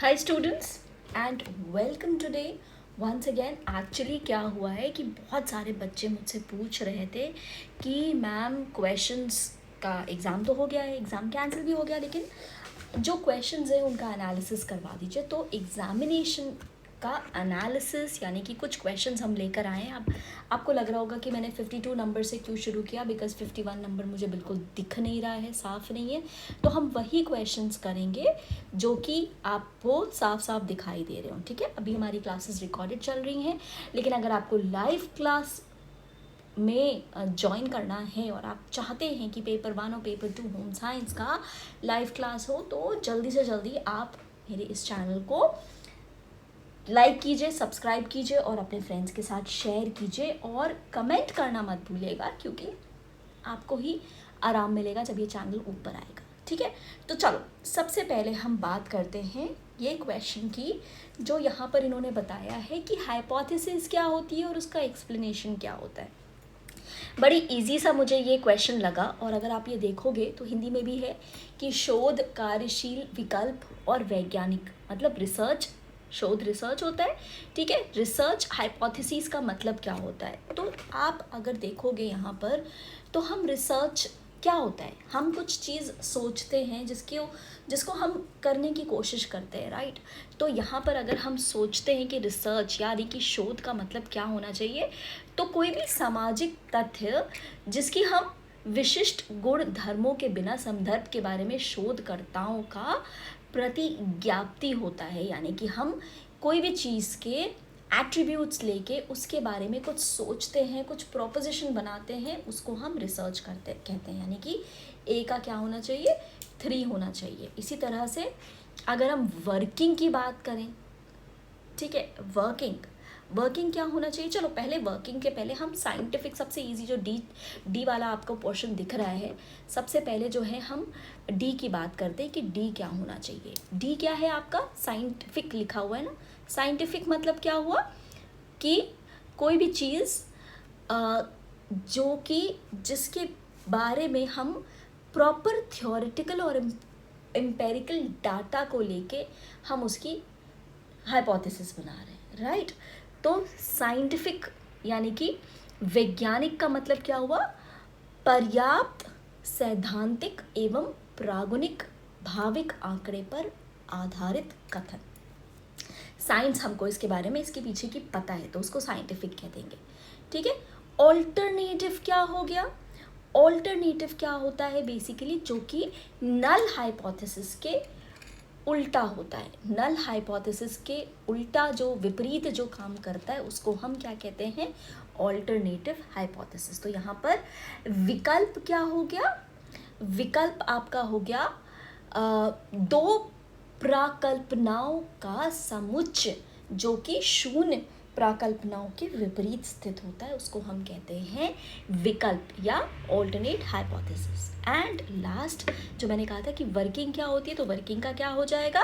Hi students and welcome today once again. Actually क्या हुआ है कि बहुत सारे बच्चे मुझसे पूछ रहे थे कि मैम क्वेश्चंस का एग्ज़ाम तो हो गया है, एग्ज़ाम कैंसिल भी हो गया, लेकिन जो क्वेश्चंस है उनका एनालिसिस करवा दीजिए। तो एग्ज़ामिनेशन का एनालिसिस यानी कि कुछ क्वेश्चंस हम लेकर आए हैं। अब आपको लग रहा होगा कि मैंने 52 नंबर से क्यों शुरू किया, बिकॉज 51 नंबर मुझे बिल्कुल दिख नहीं रहा है, साफ़ नहीं है। तो हम वही क्वेश्चंस करेंगे जो कि आपको साफ साफ दिखाई दे रहे हो। ठीक है, अभी हमारी क्लासेस रिकॉर्डेड चल रही हैं, लेकिन अगर आपको लाइव क्लास में ज्वाइन करना है और आप चाहते हैं कि पेपर 1 और पेपर 2 होम साइंस का लाइव क्लास हो, तो जल्दी से जल्दी आप मेरे इस चैनल को लाइक कीजिए, सब्सक्राइब कीजिए और अपने फ्रेंड्स के साथ शेयर कीजिए और कमेंट करना मत भूलिएगा, क्योंकि आपको ही आराम मिलेगा जब ये चैनल ऊपर आएगा। ठीक है, तो चलो सबसे पहले हम बात करते हैं ये क्वेश्चन की, जो यहाँ पर इन्होंने बताया है कि हाइपोथेसिस क्या होती है और उसका एक्सप्लेनेशन क्या होता है। बड़ी इजी सा मुझे ये क्वेश्चन लगा, और अगर आप ये देखोगे तो हिंदी में भी है कि शोध, कार्यशील, विकल्प और वैज्ञानिक, मतलब रिसर्च, शोध रिसर्च होता है। ठीक है, रिसर्च हाइपोथेसिस का मतलब क्या होता है। तो आप अगर देखोगे यहाँ पर, तो हम रिसर्च क्या होता है, हम कुछ चीज़ सोचते हैं जिसको हम करने की कोशिश करते हैं, राइट। तो यहाँ पर अगर हम सोचते हैं कि रिसर्च यानी कि शोध का मतलब क्या होना चाहिए, तो कोई भी सामाजिक तथ्य जिसकी हम विशिष्ट गुण धर्मों के बिना संदर्भ के बारे में शोधकर्ताओं का प्रतिज्ञाप्ति होता है। यानी कि हम कोई भी चीज़ के एट्रीब्यूट्स लेके उसके बारे में कुछ सोचते हैं, कुछ प्रोपोजिशन बनाते हैं, उसको हम रिसर्च कहते हैं। यानी कि ए का क्या होना चाहिए, 3 होना चाहिए। इसी तरह से अगर हम वर्किंग की बात करें, ठीक है, वर्किंग क्या होना चाहिए। चलो पहले वर्किंग के पहले हम साइंटिफिक, सबसे इजी जो डी वाला आपको पोर्शन दिख रहा है, सबसे पहले जो है हम डी की बात करते हैं कि डी क्या होना चाहिए। डी क्या है आपका, साइंटिफिक लिखा हुआ है ना। साइंटिफिक मतलब क्या हुआ कि कोई भी चीज़ जो कि जिसके बारे में हम प्रॉपर थ्योरेटिकल और एम्पेरिकल डाटा को लेके हम उसकी हाइपोथेसिस बना रहे हैं, राइट। तो साइंटिफिक यानी कि वैज्ञानिक का मतलब क्या हुआ, पर्याप्त सैद्धांतिक एवं प्रागुनिक भाविक आंकड़े पर आधारित कथन। साइंस हमको इसके बारे में, इसके पीछे की पता है, तो उसको साइंटिफिक कह देंगे। ठीक है, ऑल्टरनेटिव क्या हो गया, ऑल्टरनेटिव क्या होता है बेसिकली, जो कि नल हाइपोथेसिस के उल्टा होता है। नल हाइपोथेसिस के उल्टा, जो विपरीत जो काम करता है, उसको हम क्या कहते हैं, ऑल्टरनेटिव हाइपोथेसिस। तो यहाँ पर विकल्प क्या हो गया, विकल्प आपका हो गया दो प्राकल्पनाओं का समुच्चय जो कि शून्य प्राकल्पनाओं के विपरीत स्थित होता है, उसको हम कहते हैं विकल्प या ऑल्टरनेट हाइपोथेसिस। एंड लास्ट जो मैंने कहा था कि वर्किंग क्या होती है, तो वर्किंग का क्या हो जाएगा,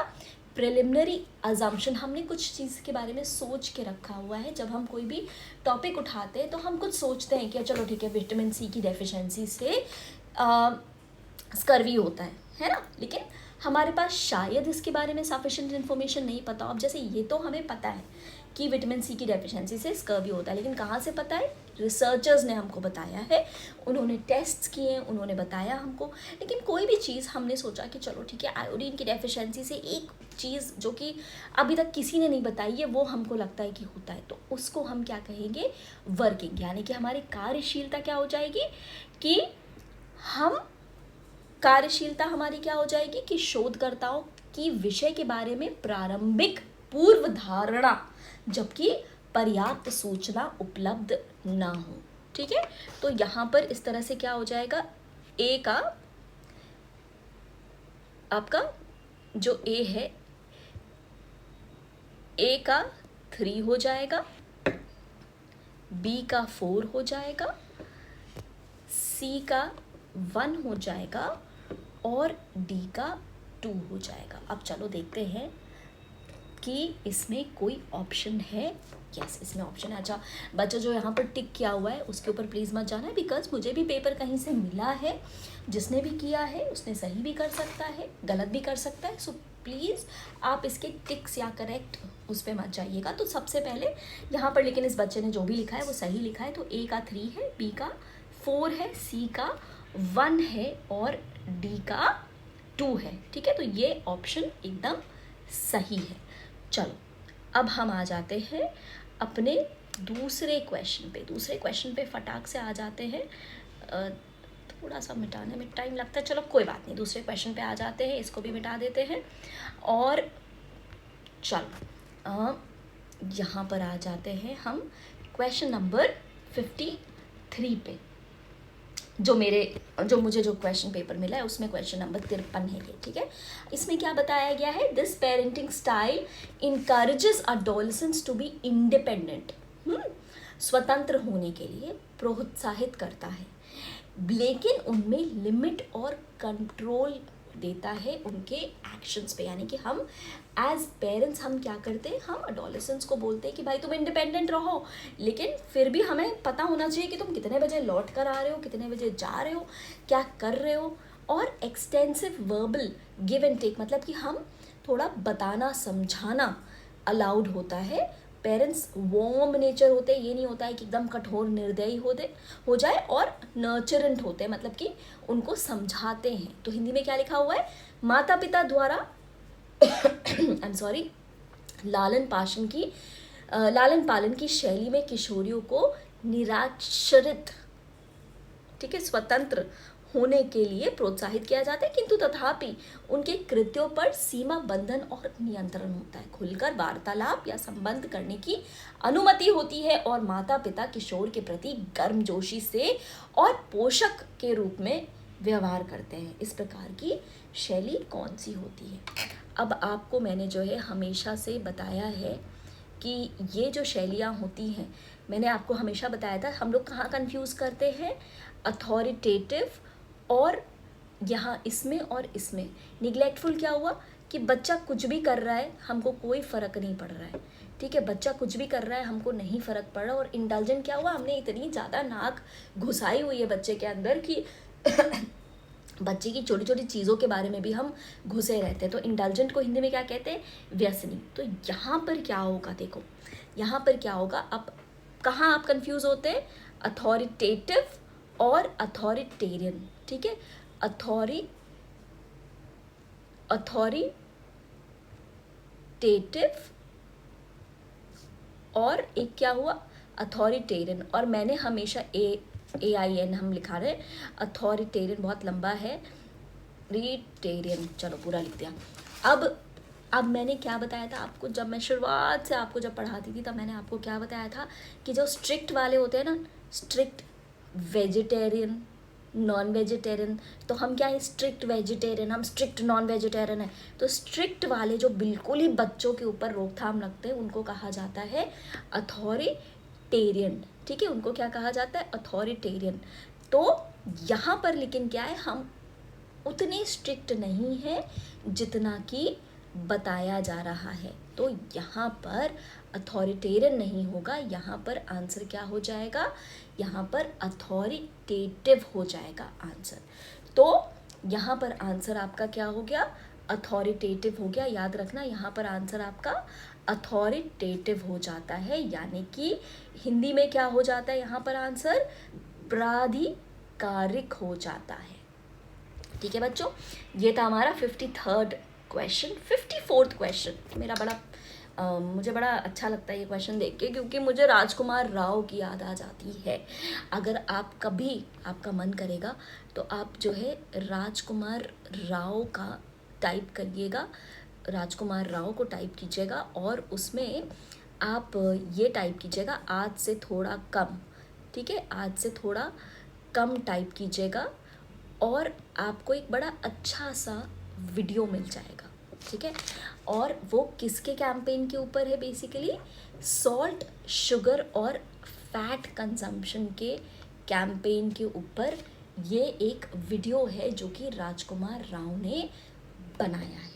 प्रिलिमिनरी अजम्पशन। हमने कुछ चीज़ के बारे में सोच के रखा हुआ है। जब हम कोई भी टॉपिक उठाते हैं तो हम कुछ सोचते हैं कि चलो ठीक है, विटामिन सी की डेफिशिएंसी से स्कर्वी होता है ना, लेकिन हमारे पास शायद इसके बारे में सफिशिएंट इन्फॉर्मेशन नहीं पता हो। अब जैसे ये तो हमें पता है कि विटामिन सी की डेफिशिएंसी से स्कर्वी होता है, लेकिन कहाँ से पता है, रिसर्चर्स ने हमको बताया है, उन्होंने टेस्ट्स किए, उन्होंने बताया हमको। लेकिन कोई भी चीज़ हमने सोचा कि चलो ठीक है, आयोडीन की डेफिशिएंसी से एक चीज़ जो कि अभी तक किसी ने नहीं बताई है, वो हमको लगता है कि होता है, तो उसको हम क्या कहेंगे, वर्किंग। यानी कि हमारी कार्यशीलता क्या हो जाएगी, कि हम कार्यशीलता हमारी क्या हो जाएगी कि शोधकर्ताओं की विषय के बारे में प्रारंभिक पूर्व धारणा, जबकि पर्याप्त सूचना उपलब्ध ना हो। ठीक है, तो यहाँ पर इस तरह से क्या हो जाएगा, ए का आपका जो ए है, ए का 3 हो जाएगा, बी का 4 हो जाएगा, सी का 1 हो जाएगा और डी का 2 हो जाएगा। अब चलो देखते हैं कि इसमें कोई ऑप्शन है। यस, इसमें ऑप्शन है। अच्छा बच्चा जो यहाँ पर टिक किया हुआ है उसके ऊपर प्लीज़ मत जाना है, बिकॉज मुझे भी पेपर कहीं से मिला है, जिसने भी किया है उसने सही भी कर सकता है, गलत भी कर सकता है। सो प्लीज़ आप इसके टिक्स या करेक्ट उस पर मत जाइएगा। तो सबसे पहले यहाँ पर लेकिन इस बच्चे ने जो भी लिखा है वो सही लिखा है। तो ए का 3 है, बी का 4 है, सी का 1 है और डी का 2 है। ठीक है, तो ये ऑप्शन एकदम सही है। चलो अब हम आ जाते हैं अपने दूसरे क्वेश्चन पे फटाक से आ जाते हैं। थोड़ा सा मिटाने में टाइम लगता है, चलो कोई बात नहीं, दूसरे क्वेश्चन पे आ जाते हैं, इसको भी मिटा देते हैं। और चलो यहाँ पर आ जाते हैं हम क्वेश्चन नंबर 53 पे। जो मुझे जो क्वेश्चन पेपर मिला है उसमें क्वेश्चन नंबर 53 है ये। ठीक है, इसमें क्या बताया गया है? This parenting style encourages adolescents to be independent, स्वतंत्र होने के लिए प्रोत्साहित करता है, लेकिन उनमें लिमिट और कंट्रोल देता है उनके एक्शंस पे। यानी कि हम एज पेरेंट्स हम क्या करते हैं, हम अडोलेसेंट्स को बोलते हैं कि भाई तुम इंडिपेंडेंट रहो, लेकिन फिर भी हमें पता होना चाहिए कि तुम कितने बजे लौट कर आ रहे हो, कितने बजे जा रहे हो, क्या कर रहे हो। और extensive verbal give and take, मतलब कि हम थोड़ा बताना समझाना अलाउड होता है। पेरेंट्स वार्म नेचर होते हैं, ये नहीं होता है कि एकदम कठोर निर्दयी हो जाए। और नर्चरेंट होते हैं, मतलब कि उनको समझाते हैं। तो हिंदी में क्या लिखा हुआ है? माता पिता द्वारा लालन पालन की शैली में किशोरियों को निराश्रित, ठीक है, स्वतंत्र होने के लिए प्रोत्साहित किया जाता है, किंतु तथापि उनके कृत्यों पर सीमा बंधन और नियंत्रण होता है। खुलकर वार्तालाप या संबंध करने की अनुमति होती है और माता पिता किशोर के प्रति गर्मजोशी से और पोषक के रूप में व्यवहार करते हैं। इस प्रकार की शैली कौन सी होती है? अब आपको मैंने जो है हमेशा से बताया है कि ये जो शैलियाँ होती हैं, मैंने आपको हमेशा बताया था, हम लोग कहाँ कंफ्यूज करते हैं? अथॉरिटेटिव और यहाँ इसमें और इसमें। निग्लेक्टफुल क्या हुआ कि बच्चा कुछ भी कर रहा है, हमको कोई फ़र्क नहीं पड़ रहा है। ठीक है, बच्चा कुछ भी कर रहा है, हमको नहीं फ़र्क पड़ रहा। और इंडल्जेंट क्या हुआ? हमने इतनी ज़्यादा नाक घुसाई हुई है बच्चे के अंदर कि बच्चे की छोटी छोटी चीज़ों के बारे में भी हम घुसे रहते हैं। तो इंडल्जेंट को हिंदी में क्या कहते हैं? व्यसनी। तो यहाँ पर क्या होगा? देखो यहाँ पर क्या होगा, अब कहाँ आप कंफ्यूज होते हैं? अथॉरिटेटिव और अथॉरिटेरियन। ठीक है, अथॉरिटेटिव और एक क्या हुआ? अथॉरिटेरियन। और मैंने हमेशा AIN हम लिखा रहे, अथॉरिटेरियन बहुत लंबा है, रिटेरियन, चलो पूरा लिख दिया। अब मैंने क्या बताया था आपको? जब मैं शुरुआत से आपको जब पढ़ाती थी तब मैंने आपको क्या बताया था कि जो स्ट्रिक्ट वाले होते हैं ना, स्ट्रिक्ट वेजिटेरियन, नॉन वेजिटेरियन, तो हम क्या है? स्ट्रिक्ट वेजिटेरियन, हम स्ट्रिक्ट नॉन वेजिटेरियन है। तो स्ट्रिक्ट वाले जो बिल्कुल ही बच्चों के ऊपर रोकथाम रखते हैं उनको कहा जाता है अथॉरिटेरियन। ठीक है, उनको क्या कहा जाता है? अथॉरिटेरियन। तो यहाँ पर लेकिन क्या है, हम उतने स्ट्रिक्ट नहीं है जितना कि बताया जा रहा है। तो यहाँ पर अथॉरिटेरियन नहीं होगा, यहाँ पर आंसर क्या हो जाएगा? यहाँ पर अथॉरिटेटिव हो जाएगा आंसर। तो यहाँ पर आंसर आपका क्या हो गया? अथॉरिटेटिव हो गया। याद रखना, यहाँ पर आंसर आपका अथॉरिटेटिव हो जाता है, यानी कि हिंदी में क्या हो जाता है? यहाँ पर आंसर प्राधिकारिक हो जाता है। ठीक है बच्चों, ये था हमारा 53rd क्वेश्चन। 54th क्वेश्चन मेरा मुझे बड़ा अच्छा लगता है ये क्वेश्चन देख के, क्योंकि मुझे राजकुमार राव की याद आ जाती है। अगर आप कभी आपका मन करेगा तो आप जो है राजकुमार राव का टाइप करिएगा, राजकुमार राव को टाइप कीजिएगा और उसमें आप ये टाइप कीजिएगा, आज से थोड़ा कम। ठीक है, आज से थोड़ा कम टाइप कीजिएगा और आपको एक बड़ा अच्छा सा वीडियो मिल जाएगा। ठीक है, और वो किसके कैंपेन के ऊपर है? बेसिकली सॉल्ट, शुगर और फैट कंजम्पशन के कैंपेन के ऊपर ये एक वीडियो है जो कि राजकुमार राव ने बनाया है।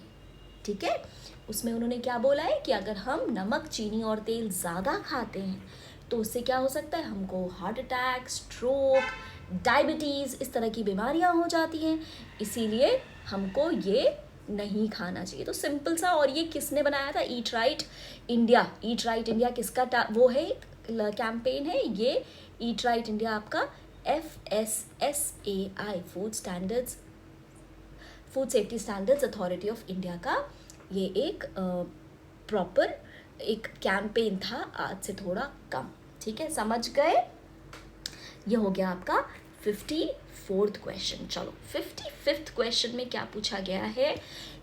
ठीक है, उसमें उन्होंने क्या बोला है कि अगर हम नमक, चीनी और तेल ज़्यादा खाते हैं तो उससे क्या हो सकता है? हमको हार्ट अटैक, स्ट्रोक, डायबिटीज़, इस तरह की बीमारियां हो जाती हैं। इसीलिए हमको ये नहीं खाना चाहिए। तो सिंपल सा, और ये किसने बनाया था? Eat right India. Eat right India किसका वो है, कैंपेन है ये। ईट राइट इंडिया आपका FSSAI, food safety standards authority of India का ये एक प्रॉपर एक कैंपेन था, आज से थोड़ा कम। ठीक है, समझ गए? ये हो गया आपका 54th क्वेश्चन। चलो 55th क्वेश्चन में क्या पूछा गया है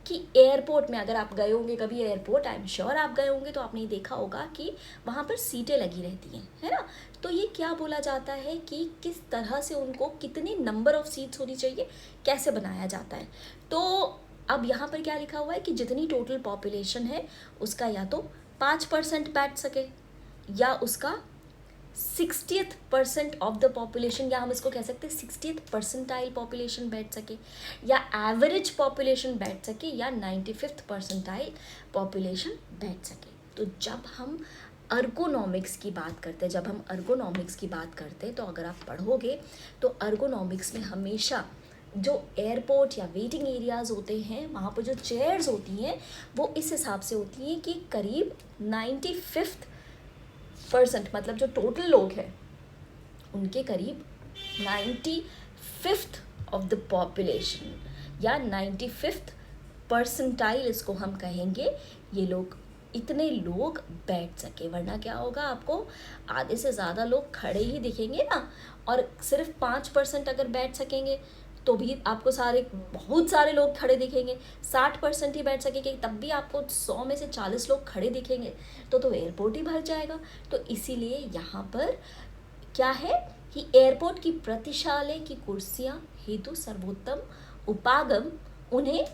कि एयरपोर्ट में, अगर आप गए होंगे कभी एयरपोर्ट, आई एम श्योर आप गए होंगे, तो आपने देखा होगा कि वहाँ पर सीटें लगी रहती हैं, है ना? तो ये क्या बोला जाता है कि किस तरह से उनको, कितने नंबर ऑफ सीट्स होनी चाहिए, कैसे बनाया जाता है। तो अब यहाँ पर क्या लिखा हुआ है कि जितनी टोटल पॉपुलेशन है उसका या तो 5% बैठ सके, या उसका 60th percent of the population, या हम इसको कह सकते हैं 60th परसेंटाइल पॉपुलेशन बैठ सके, या एवरेज पॉपुलेशन बैठ सके, या 95th परसेंटाइल पॉपुलेशन बैठ सके। तो जब हम अर्गोनॉमिक्स की बात करते हैं, तो अगर आप पढ़ोगे तो अर्गोनॉमिक्स में हमेशा जो एयरपोर्ट या वेटिंग एरियाज़ होते हैं, वहाँ पर जो चेयर्स होती हैं वो इस हिसाब से होती हैं कि करीब 95% मतलब जो टोटल लोग हैं उनके करीब 95th ऑफ द पॉपुलेशन या 95th परसेंटाइल इसको हम कहेंगे, ये लोग, इतने लोग बैठ सके। वरना क्या होगा, आपको आधे से ज़्यादा लोग खड़े ही दिखेंगे ना, और सिर्फ 5% अगर बैठ सकेंगे तो भी आपको बहुत सारे लोग खड़े दिखेंगे। 60% ही बैठ सकेंगे तब भी आपको 100 में से 40 लोग खड़े दिखेंगे, तो एयरपोर्ट ही भर जाएगा। तो इसीलिए यहाँ पर क्या है कि एयरपोर्ट की प्रतिशाले की कुर्सियाँ हेतु सर्वोत्तम उपागम, उन्हें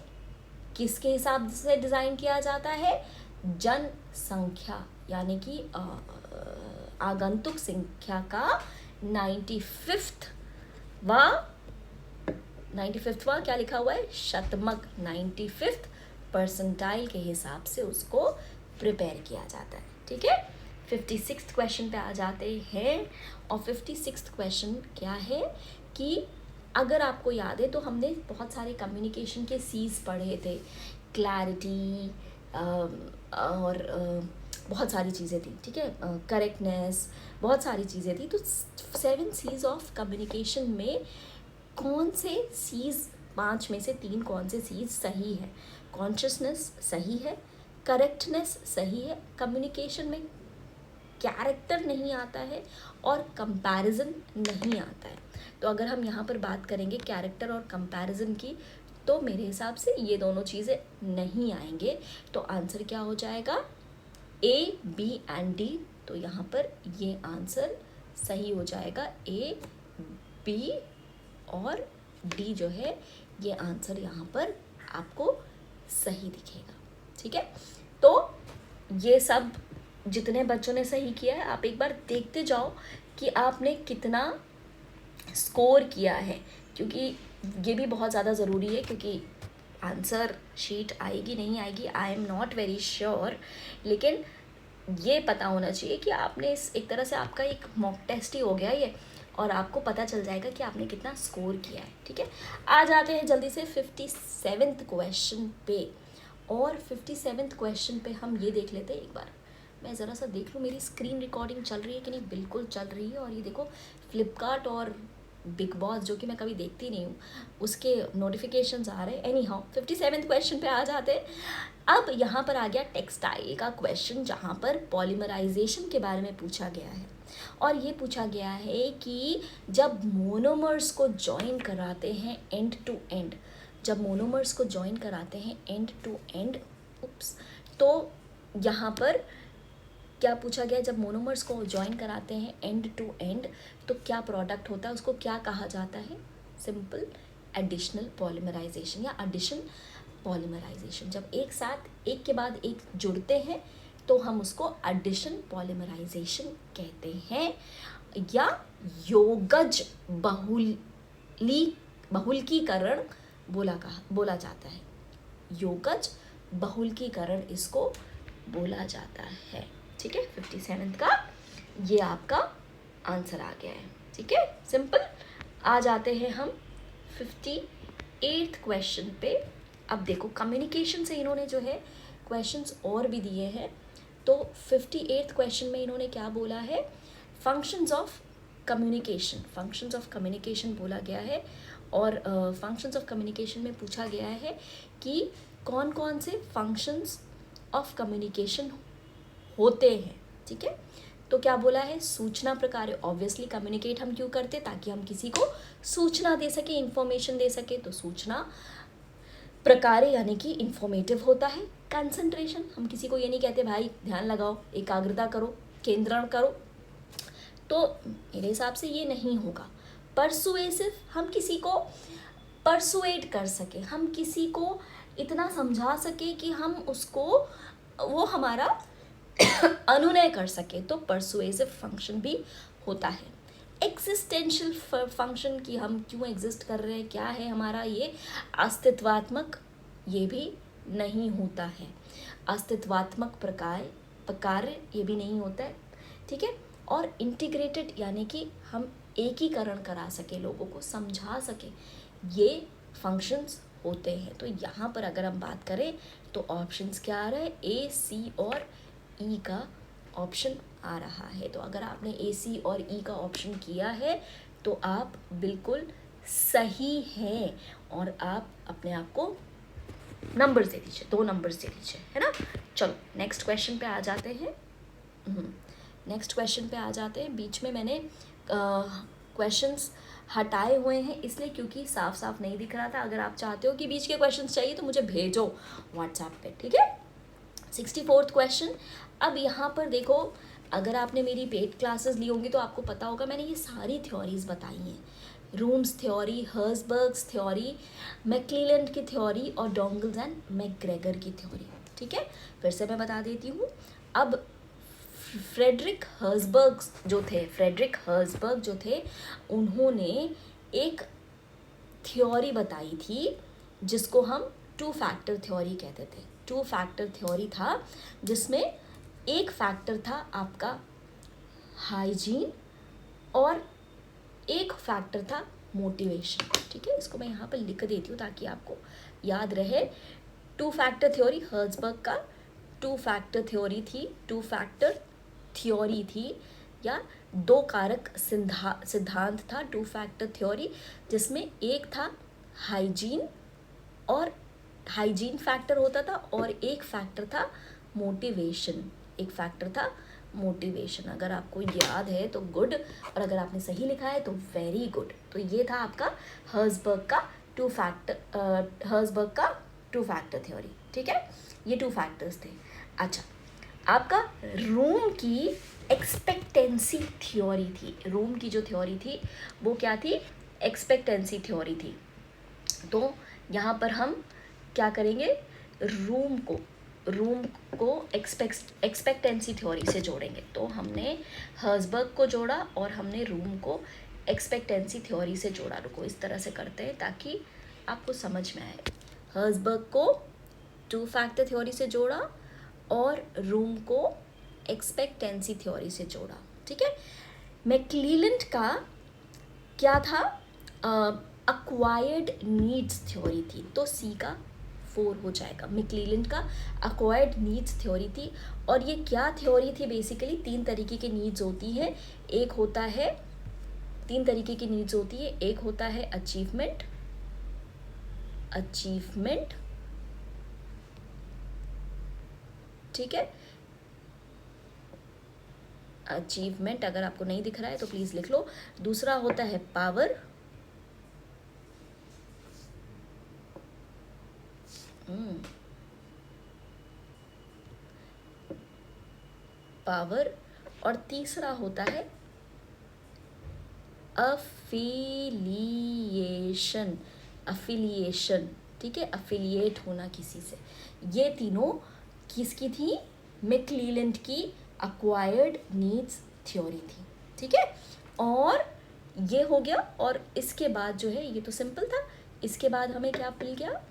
किसके हिसाब से डिज़ाइन किया जाता है? जनसंख्या, यानी कि आगंतुक संख्या का 95वां क्या लिखा हुआ है? शतमक 95th परसेंटाइल के हिसाब से उसको प्रिपेयर किया जाता है। ठीक है, 56th क्वेश्चन पे आ जाते हैं। और 56th क्वेश्चन क्या है कि अगर आपको याद है तो हमने बहुत सारे कम्युनिकेशन के सीज पढ़े थे, क्लैरिटी और बहुत सारी चीज़ें थी। ठीक है, करेक्टनेस, बहुत सारी चीज़ें थी। तो 7 सीज ऑफ कम्युनिकेशन में कौन से सीज, 5 में से 3 कौन से सीज सही है? कॉन्शियसनेस सही है, करेक्टनेस सही है, कम्युनिकेशन में कैरेक्टर नहीं आता है, और कंपैरिजन नहीं आता है। तो अगर हम यहाँ पर बात करेंगे कैरेक्टर और कंपैरिजन की, तो मेरे हिसाब से ये दोनों चीज़ें नहीं आएंगे। तो आंसर क्या हो जाएगा? A, B and D। तो यहाँ पर ये आंसर सही हो जाएगा, A, B और D जो है ये आंसर यहाँ पर आपको सही दिखेगा। ठीक है, तो ये सब जितने बच्चों ने सही किया है, आप एक बार देखते जाओ कि आपने कितना स्कोर किया है, क्योंकि ये भी बहुत ज़्यादा ज़रूरी है, क्योंकि आंसर शीट आएगी नहीं आएगी I am not very sure, लेकिन ये पता होना चाहिए कि आपने एक तरह से आपका एक मॉक टेस्ट ही हो गया ये, और आपको पता चल जाएगा कि आपने कितना स्कोर किया है। ठीक है, आ जाते हैं जल्दी से 57th क्वेश्चन पे। और 57th क्वेश्चन पे हम ये देख लेते हैं, एक बार मैं ज़रा सा देख लूँ मेरी स्क्रीन रिकॉर्डिंग चल रही है कि नहीं। बिल्कुल चल रही है, और ये देखो फ्लिपकार्ट और बिग बॉस, जो कि मैं कभी देखती नहीं हूँ, उसके नोटिफिकेशंस आ रहे हैं। एनी हाउ 57th क्वेश्चन पे आ जाते हैं। अब यहाँ पर आ गया टेक्सटाइल का क्वेश्चन, जहाँ पर पॉलीमराइजेशन के बारे में पूछा गया है। और ये पूछा गया है कि जब मोनोमर्स को जॉइन कराते हैं एंड टू एंड, तो यहाँ पर क्या पूछा गया, जब मोनोमर्स को जॉइन कराते हैं एंड टू एंड तो क्या प्रोडक्ट होता है, उसको क्या कहा जाता है? सिंपल एडिशनल पॉलीमराइजेशन या एडिशन पॉलीमराइजेशन। जब एक साथ एक के बाद एक जुड़ते हैं तो हम उसको एडिशन पॉलीमराइजेशन कहते हैं, या योगज बहुलकीकरण बोला जाता है। योगज बहुलकीकरण इसको बोला जाता है। ठीक है, 57th का ये आपका आंसर आ गया है। ठीक है, सिंपल। आ जाते हैं हम 58th क्वेश्चन पे। अब देखो कम्युनिकेशन से इन्होंने जो है क्वेश्चंस और भी दिए हैं। तो 58th क्वेश्चन में इन्होंने क्या बोला है, functions of communication, functions of communication बोला गया है। और फंक्शंस ऑफ कम्युनिकेशन में पूछा गया है कि कौन कौन से फंक्शंस ऑफ कम्युनिकेशन होते हैं। ठीक है, तो क्या बोला है, सूचना प्रकार। ऑब्वियसली कम्युनिकेट हम क्यों करते, ताकि हम किसी को सूचना दे सके, इंफॉर्मेशन दे सके। तो सूचना प्रकार यानी कि इंफॉर्मेटिव होता है। कंसंट्रेशन, हम किसी को ये नहीं कहते भाई ध्यान लगाओ, एकाग्रता करो, केंद्रण करो, तो मेरे हिसाब से ये नहीं होगा। परसुएसिव, हम किसी को परसुएट कर सके, हम किसी को इतना समझा सके कि हम उसको, वो हमारा अनुनय कर सके, तो परसुएसिव फंक्शन भी होता है। एग्जिस्टेंशियल फंक्शन, की हम क्यों एग्जिस्ट कर रहे हैं, क्या है हमारा ये अस्तित्वात्मक, ये भी नहीं होता है। अस्तित्वात्मक प्रकार ये भी नहीं होता है। ठीक है, और इंटीग्रेटेड यानी कि हम एकीकरण करा सके, लोगों को समझा सके, ये फंक्शंस होते हैं। तो यहाँ पर अगर हम बात करें तो ऑप्शंस क्या आ रहा है, ए, सी और ई का ऑप्शन आ रहा है। तो अगर आपने ए, सी और ई का ऑप्शन किया है तो आप बिल्कुल सही हैं, और आप अपने आप को नंबर्स दे दीजिए, 2 नंबर्स दे दीजिए, है ना। चलो नेक्स्ट क्वेश्चन पे आ जाते हैं। नेक्स्ट क्वेश्चन पे आ जाते हैं। बीच में मैंने क्वेश्चंस हटाए हुए हैं इसलिए क्योंकि साफ साफ नहीं दिख रहा था। अगर आप चाहते हो कि बीच के क्वेश्चंस चाहिए तो मुझे भेजो व्हाट्सएप पे, ठीक है। 64th question. अब यहाँ पर देखो, अगर आपने मेरी पेड क्लासेस ली होंगी तो आपको पता होगा मैंने ये सारी थ्योरीज बताई हैं। रूम्स थ्योरी, हर्जबर्ग्स थ्योरी, मैक्लेलैंड की थ्योरी और डोंगल्स एंड मैकग्रेगर की थ्योरी। ठीक है, फिर से मैं बता देती हूँ। अब फ्रेडरिक हर्जबर्ग जो थे उन्होंने एक थ्योरी बताई थी जिसको हम 2 फैक्टर थ्योरी कहते थे। 2 फैक्टर थ्योरी था जिसमें एक फैक्टर था आपका हाइजीन और एक फैक्टर था मोटिवेशन। ठीक है, इसको मैं यहाँ पर लिख देती हूँ ताकि आपको याद रहे। 2 फैक्टर थ्योरी हर्जबर्ग का 2 फैक्टर थ्योरी थी या 2 कारक सिद्धांत था 2 फैक्टर थ्योरी, जिसमें एक था हाइजीन और हाइजीन फैक्टर होता था और एक फैक्टर था मोटिवेशन, अगर आपको याद है तो गुड, और अगर आपने सही लिखा है तो वेरी गुड। तो ये था आपका हर्जबर्ग का 2 फैक्टर थ्योरी। ठीक है, ये 2 फैक्टर्स थे। अच्छा, आपका रूम की एक्सपेक्टेंसी थ्योरी थी। रूम की जो थ्योरी थी वो क्या थी, एक्सपेक्टेंसी थ्योरी थी। तो यहाँ पर हम क्या करेंगे, रूम को एक्सपेक्टेंसी थ्योरी से जोड़ेंगे। तो हमने हर्जबर्ग को जोड़ा और हमने रूम को एक्सपेक्टेंसी थ्योरी से जोड़ा। रुको, इस तरह से करते हैं ताकि आपको समझ में आए। हर्जबर्ग को 2 फैक्टर थ्योरी से जोड़ा और रूम को एक्सपेक्टेंसी थ्योरी से जोड़ा। ठीक है, मैक्लेलैंड का क्या था, अक्वायर्ड नीड्स थ्योरी थी, तो सी का 4 हो जाएगा। मैक्लेलैंड का अक्वायर्ड नीड्स थ्योरी थी, और ये क्या थ्योरी थी, बेसिकली 3 तरीके की नीड्स होती है। 3 तरीके की नीड्स होती है। एक होता है अचीवमेंट, ठीक है, अचीवमेंट। अगर आपको नहीं दिख रहा है तो प्लीज लिख लो। दूसरा होता है पावर, और तीसरा होता है अफिलिएशन। ठीक है, अफिलिएट होना किसी से। ये तीनों किसकी थी, मैक्लेलैंड की अक्वायर्ड नीड्स थ्योरी थी। ठीक है, और ये हो गया। और इसके बाद जो है, ये तो सिंपल था। इसके बाद हमें क्या मिल गया,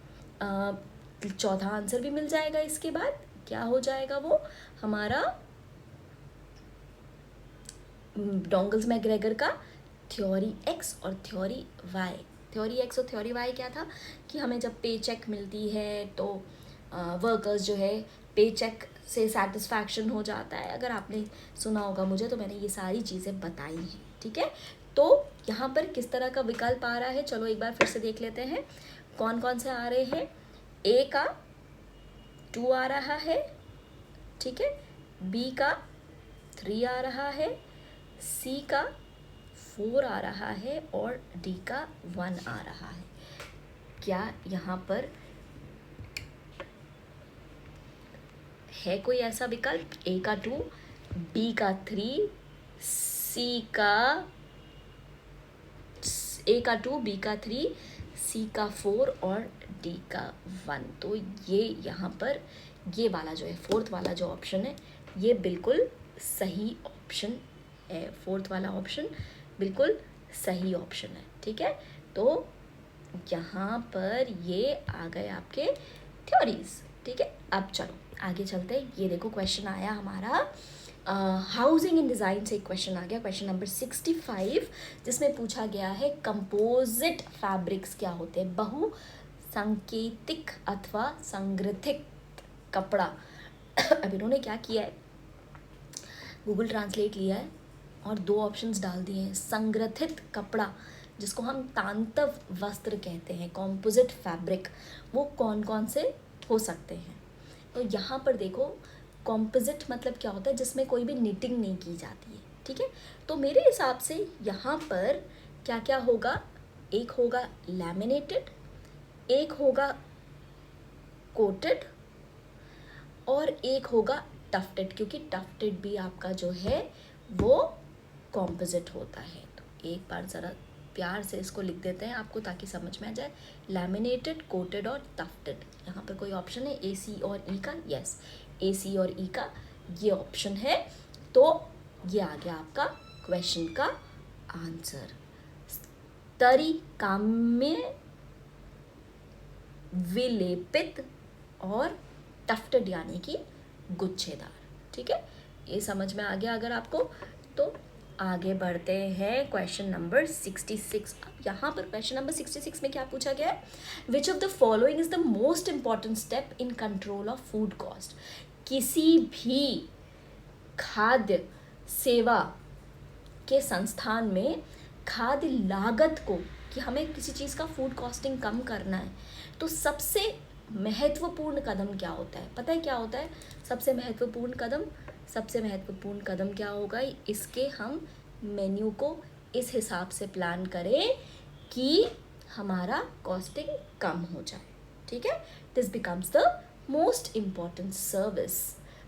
चौथा आंसर भी मिल जाएगा। इसके बाद क्या हो जाएगा, वो हमारा डोंगल्स मैकग्रेगर का थ्योरी एक्स और थ्योरी वाई। थ्योरी एक्स और थ्योरी वाई क्या था कि हमें जब पे चेक मिलती है तो वर्कर्स जो है पे चेक से सेटिस्फैक्शन हो जाता है। अगर आपने सुना होगा मुझे तो मैंने ये सारी चीज़ें बताई हैं, ठीक है। तो यहाँ पर किस तरह का विकल्प आ रहा है, चलो एक बार फिर से देख लेते हैं कौन कौन से आ रहे हैं। ए का 2 आ रहा है, ठीक है, बी का 3 आ रहा है, सी का 4 आ रहा है और डी का 1 आ रहा है। क्या यहाँ पर है कोई ऐसा विकल्प? ए का 2, बी का 3, सी का ए का 2, बी का 3, सी का 4 और डी का 1। तो ये यहाँ पर ये वाला जो है फोर्थ वाला जो ऑप्शन है ये बिल्कुल सही ऑप्शन है। फोर्थ वाला ऑप्शन बिल्कुल सही ऑप्शन है, ठीक है। तो यहाँ पर ये आ गए आपके थ्योरीज, ठीक है। अब चलो आगे चलते हैं। ये देखो क्वेश्चन आया हमारा हाउसिंग इन डिज़ाइन से एक क्वेश्चन आ गया, क्वेश्चन नंबर 65, जिसमें पूछा गया है कंपोजिट फैब्रिक्स क्या होते हैं, बहु संकेतिक अथवा संग्रथित कपड़ा। अब इन्होंने क्या किया है, गूगल ट्रांसलेट लिया है और 2 ऑप्शंस डाल दिए हैं। संग्रथित कपड़ा जिसको हम तांतव वस्त्र कहते हैं, कॉम्पोजिट फैब्रिक, वो कौन कौन से हो सकते हैं। तो यहाँ पर देखो कॉम्पोजिट मतलब क्या होता है, जिसमें कोई भी निटिंग नहीं की जाती है, ठीक है। तो मेरे हिसाब से यहाँ पर क्या क्या होगा, एक होगा लैमिनेटेड, एक होगा कोटेड और एक होगा टफ्टेड, क्योंकि टफ्टेड भी आपका जो है वो कॉम्पोजिट होता है। तो एक बार ज़रा प्यार से इसको लिख देते हैं आपको ताकि समझ में आ जाए, लैमिनेटेड, कोटेड और टफ्टेड। यहाँ पर कोई ऑप्शन है ए, सी और ई का? यस, ए, सी और ई का ये ऑप्शन है। तो ये आ गया आपका क्वेश्चन का आंसर। स्तरीकाम्य, विलेपित और टफ्टेड यानी कि गुच्छेदार, ठीक है। ये समझ में आ गया अगर आपको। तो आगे बढ़ते हैं क्वेश्चन नंबर 66। अब यहाँ पर क्वेश्चन नंबर 66 में क्या पूछा गया है, which of the following is the most important step in control of food cost. किसी भी खाद्य सेवा के संस्थान में खाद्य लागत को, कि हमें किसी चीज़ का फूड कॉस्टिंग कम करना है, तो सबसे महत्वपूर्ण कदम क्या होता है? पता है क्या होता है सबसे महत्वपूर्ण कदम? सबसे महत्वपूर्ण कदम क्या होगा, इसके हम मेन्यू को इस हिसाब से प्लान करें कि हमारा कॉस्टिंग कम हो जाए, ठीक है। This becomes the most important service,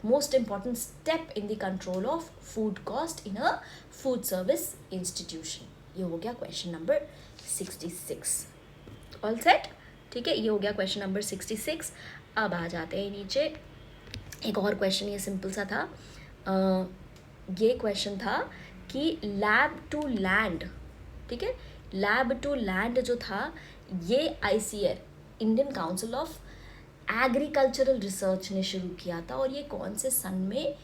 most important step in the control of food cost in a food service institution. ये हो गया क्वेश्चन नंबर 66। ऑल सेट, ठीक है। ये हो गया क्वेश्चन नंबर 66। अब आ जाते हैं नीचे, एक और क्वेश्चन, ये सिंपल सा था। ये क्वेश्चन था कि लैब टू लैंड, ठीक है, लैब टू लैंड जो था ये ICAR, Indian council of agricultural research ने शुरू किया था। और ये कौन से सन में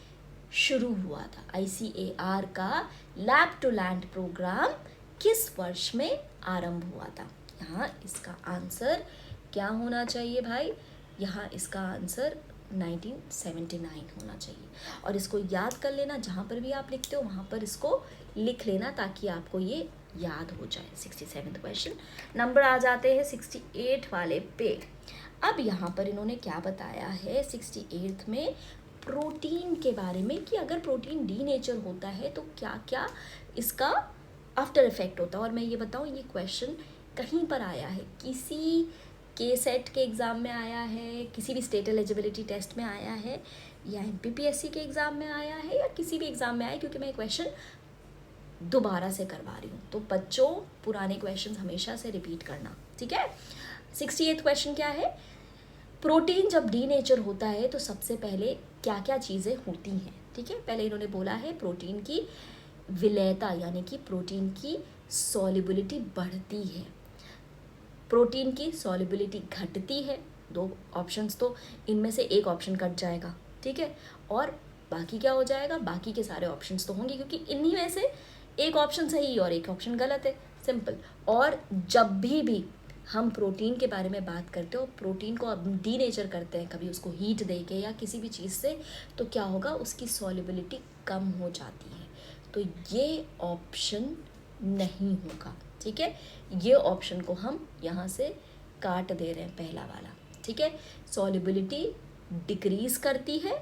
शुरू हुआ था? ICAR का लैब टू लैंड प्रोग्राम किस वर्ष में आरंभ हुआ था? यहाँ इसका आंसर क्या होना चाहिए भाई? यहाँ इसका आंसर 1979 होना चाहिए। और इसको याद कर लेना, जहाँ पर भी आप लिखते हो वहाँ पर इसको लिख लेना ताकि आपको ये याद हो जाए। 67 क्वेश्चन नंबर आ जाते हैं 68 वाले पे। अब यहाँ पर इन्होंने क्या बताया है 68 में प्रोटीन के बारे में, कि अगर प्रोटीन डीनेचर होता है तो क्या क्या इसका आफ्टर इफेक्ट होता है। और मैं ये बताऊँ, ये क्वेश्चन कहीं पर आया है, किसी KSET के एग्ज़ाम में आया है, किसी भी स्टेट एलिजिबिलिटी टेस्ट में आया है, या MPPSC के एग्ज़ाम में आया है, या किसी भी एग्ज़ाम में आया है, क्योंकि मैं क्वेश्चन दोबारा से करवा रही हूँ। तो बच्चों पुराने क्वेश्चन हमेशा से रिपीट करना, ठीक है। 68 क्वेश्चन क्या है, प्रोटीन जब डीनेचर होता है तो सबसे पहले क्या क्या चीज़ें होती हैं, ठीक है। पहले इन्होंने बोला है प्रोटीन की विलयता, यानी कि प्रोटीन की सॉल्युबिलिटी बढ़ती है, प्रोटीन की सॉल्युबिलिटी घटती है। 2 ऑप्शंस, तो इनमें से एक ऑप्शन कट जाएगा, ठीक है। और बाकी क्या हो जाएगा, बाकी के सारे ऑप्शंस तो होंगे, क्योंकि इन्हीं में से एक ऑप्शन सही और एक ऑप्शन गलत है। सिंपल। और जब भी हम प्रोटीन के बारे में बात करते हो, प्रोटीन को अब डीनेचर करते हैं कभी उसको हीट दे के या किसी भी चीज़ से, तो क्या होगा, उसकी सॉल्युबिलिटी कम हो जाती है। तो ये ऑप्शन नहीं होगा, ठीक है। ये ऑप्शन को हम यहाँ से काट दे रहे हैं, पहला वाला, ठीक है। सॉल्युबिलिटी डिक्रीज करती है,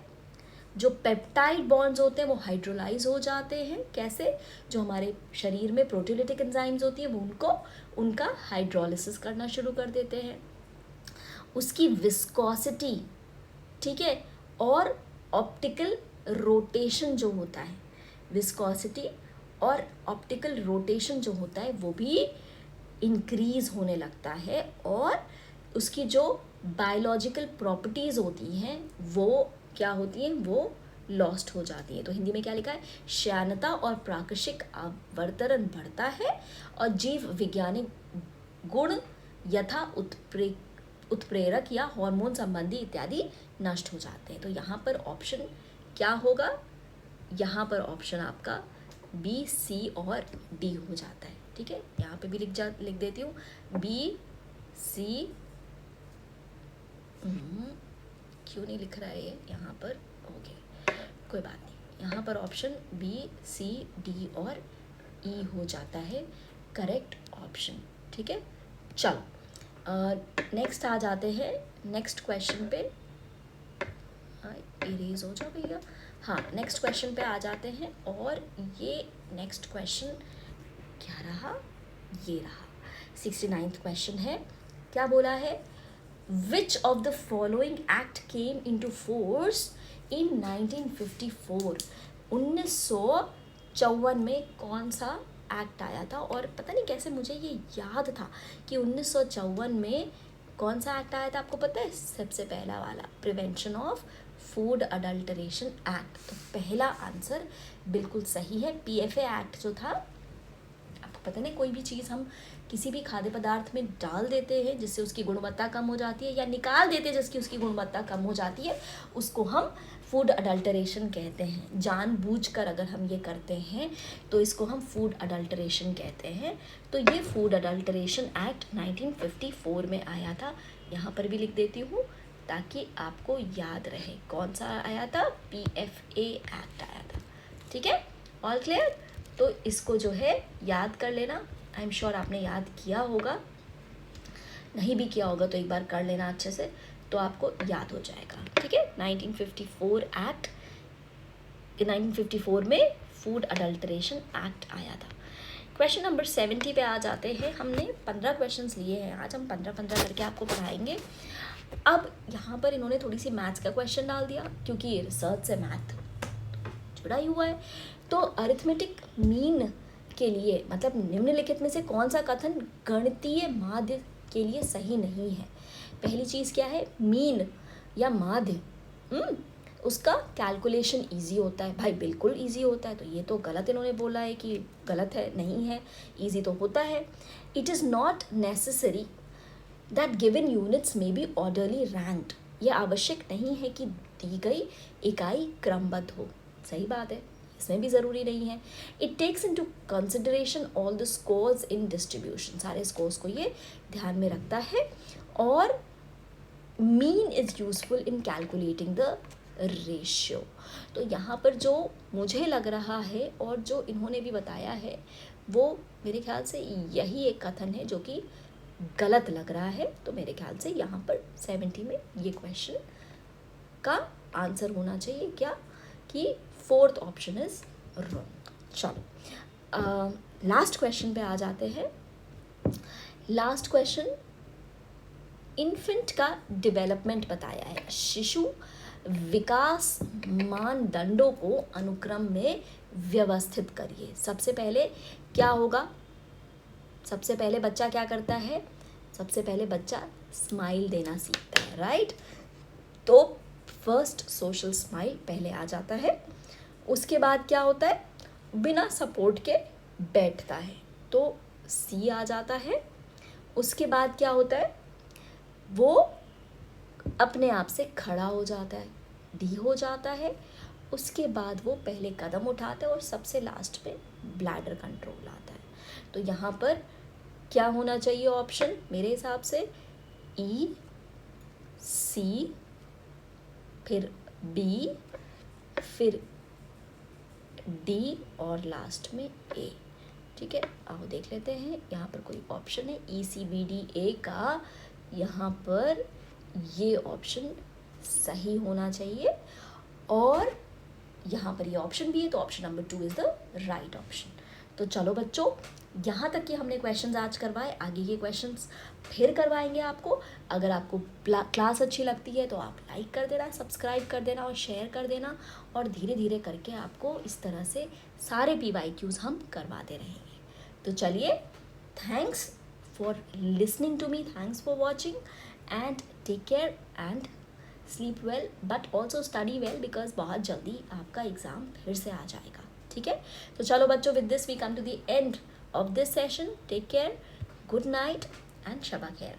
जो पेप्टाइड बॉन्ड्स होते हैं वो हाइड्रोलाइज हो जाते हैं। कैसे? जो हमारे शरीर में प्रोटीओलिटिक एंजाइम्स होती है वो उनका हाइड्रोलिसिस करना शुरू कर देते हैं। उसकी विस्कोसिटी, ठीक है, और ऑप्टिकल रोटेशन जो होता है, विस्कोसिटी और ऑप्टिकल रोटेशन जो होता है वो भी इंक्रीज होने लगता है, और उसकी जो बायोलॉजिकल प्रॉपर्टीज़ होती हैं वो क्या होती हैं, वो लॉस्ट हो जाती है। तो हिंदी में क्या लिखा है, श्यानता और प्राकृशिक आवर्तन बढ़ता है और जीव वैज्ञानिक गुण यथा उत्प्रेरक या हार्मोन संबंधी इत्यादि नष्ट हो जाते हैं। तो यहाँ पर ऑप्शन क्या होगा, यहाँ पर ऑप्शन आपका बी, सी और डी हो जाता है, ठीक है। यहाँ पे भी लिख देती हूँ बी, सी, क्यों नहीं लिख रहा है ये यहाँ पर, ओके कोई बात नहीं। यहाँ पर ऑप्शन बी, सी, डी और ई हो जाता है करेक्ट ऑप्शन, ठीक है। चलो नेक्स्ट आ जाते हैं नेक्स्ट क्वेश्चन पे। इरेज हो जाओ भैया। हाँ, नेक्स्ट क्वेश्चन पे आ जाते हैं, और ये नेक्स्ट क्वेश्चन क्या रहा, ये रहा 69th क्वेश्चन है। क्या बोला है, Which of the following act came into force in 1954? 1954 में कौन सा एक्ट आया था? और पता नहीं कैसे मुझे ये याद था कि 1954 में कौन सा एक्ट आया था, आपको पता है? सबसे पहला वाला, prevention of food adulteration act. तो पहला आंसर बिल्कुल सही है। पीएफए एक्ट जो था, आपको पता नहीं, कोई भी चीज़ हम किसी भी खाद्य पदार्थ में डाल देते हैं जिससे उसकी गुणवत्ता कम हो जाती है, या निकाल देते हैं जिसकी उसकी गुणवत्ता कम हो जाती है, उसको हम फूड अडल्टरेशन कहते हैं। जानबूझकर अगर हम ये करते हैं तो इसको हम फूड अडल्टरेशन कहते हैं। तो ये फूड अडल्टरेशन एक्ट 1954 में आया था। यहाँ पर भी लिख देती हूँ ताकि आपको याद रहे कौन सा आया था, पीएफए एक्ट आया था, ठीक है। All clear? तो इसको जो है याद कर लेना। आई एम श्योर आपने याद किया होगा, नहीं भी किया होगा तो एक बार कर लेना अच्छे से, तो आपको याद हो जाएगा, ठीक है। 1954 एक्ट, 1954 में फूड अडल्टरेशन एक्ट आया था। क्वेश्चन नंबर 70 पे आ जाते हैं। हमने 15 क्वेश्चंस लिए हैं, आज हम 15 करके आपको पढ़ाएंगे। अब यहाँ पर इन्होंने थोड़ी सी मैथ्स का क्वेश्चन डाल दिया, क्योंकि रिसर्च से मैथ जुड़ा ही हुआ है। तो अरिथमेटिक मीन के लिए, मतलब निम्नलिखित में से कौन सा कथन गणितीय माध्य के लिए सही नहीं है? पहली चीज़ क्या है, मीन या माध्य, उसका कैलकुलेशन इजी होता है। भाई बिल्कुल इजी होता है, तो ये तो गलत इन्होंने बोला है कि गलत है, नहीं है, इजी तो होता है। It is not necessary that given units में बी ऑर्डरली रैंक्ड, ये आवश्यक नहीं है कि दी गई इकाई क्रमबद्ध हो। सही बात है, इसमें भी ज़रूरी नहीं है। It takes into consideration all the scores in distribution, सारे स्कोर्स को ये ध्यान में रखता है। और mean is useful in calculating the ratio. तो यहाँ पर जो मुझे लग रहा है और जो इन्होंने भी बताया है, वो मेरे ख्याल से यही एक कथन है जो कि गलत लग रहा है। तो मेरे ख्याल से यहाँ पर 70 में ये क्वेश्चन का आंसर होना चाहिए क्या, कि फोर्थ ऑप्शन इज रॉन्ग। चलो लास्ट क्वेश्चन पे आ जाते हैं। लास्ट क्वेश्चन, इन्फेंट का डेवलपमेंट बताया है। शिशु विकास मानदंडों को अनुक्रम में व्यवस्थित करिए। सबसे पहले क्या होगा, सबसे पहले बच्चा क्या करता है, सबसे पहले बच्चा स्माइल देना सीखता है, राइट। तो फर्स्ट सोशल स्माइल पहले आ जाता है। उसके बाद क्या होता है, बिना सपोर्ट के बैठता है, तो सी आ जाता है। उसके बाद क्या होता है, वो अपने आप से खड़ा हो जाता है, डी हो जाता है। उसके बाद वो पहले कदम उठाता है और सबसे लास्ट पे ब्लैडर कंट्रोल आता है। तो यहाँ पर क्या होना चाहिए ऑप्शन मेरे हिसाब से? ई, सी, फिर बी, फिर डी और लास्ट में ए। ठीक है, आओ देख लेते हैं यहाँ पर कोई ऑप्शन है ई, सी, बी, डी, ए का। यहाँ पर ये ऑप्शन सही होना चाहिए और यहाँ पर ये ऑप्शन भी है, तो option number 2 is the right option. तो चलो बच्चों, यहाँ तक कि हमने क्वेश्चंस आज करवाए, आगे के क्वेश्चंस फिर करवाएंगे आपको। अगर आपको क्लास अच्छी लगती है तो आप लाइक कर देना, सब्सक्राइब कर देना और शेयर कर देना, और धीरे धीरे करके आपको इस तरह से सारे PYQs हम करवाते रहेंगे। तो चलिए, thanks for listening to me, thanks for watching, and take care and sleep well, but also study well, because बहुत जल्दी आपका एग्ज़ाम फिर से आ जाएगा। ठीक है, तो चलो बच्चों, with this we come to the end of this session. Take care, good night and Shaba Khair.